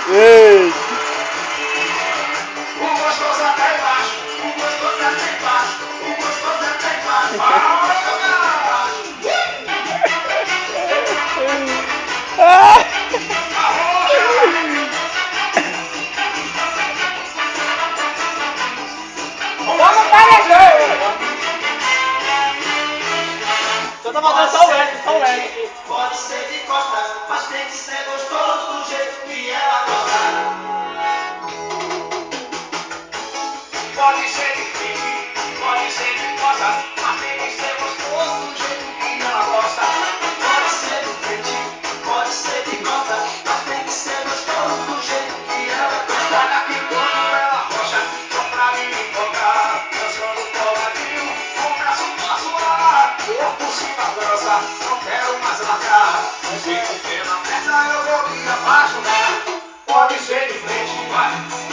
Ei. Eu tô mandando só o L, só o L. Pode ser de costas, mas tem que ser gostoso do jeito que ela gosta. Pode ser de frente, pode ser de costas, mas tem que ser gostoso do jeito que ela gosta. Pode ser de frente, pode ser de costas, mas tem que ser gostoso do jeito que ela gosta. Olha que quando ela rocha, só pra me enfocar, dançando coladinho, com o braço pra suar, por cima dança, não quero mais largar. Se tu tem na perna eu vou me apaixonar. Pode ser de frente, vai.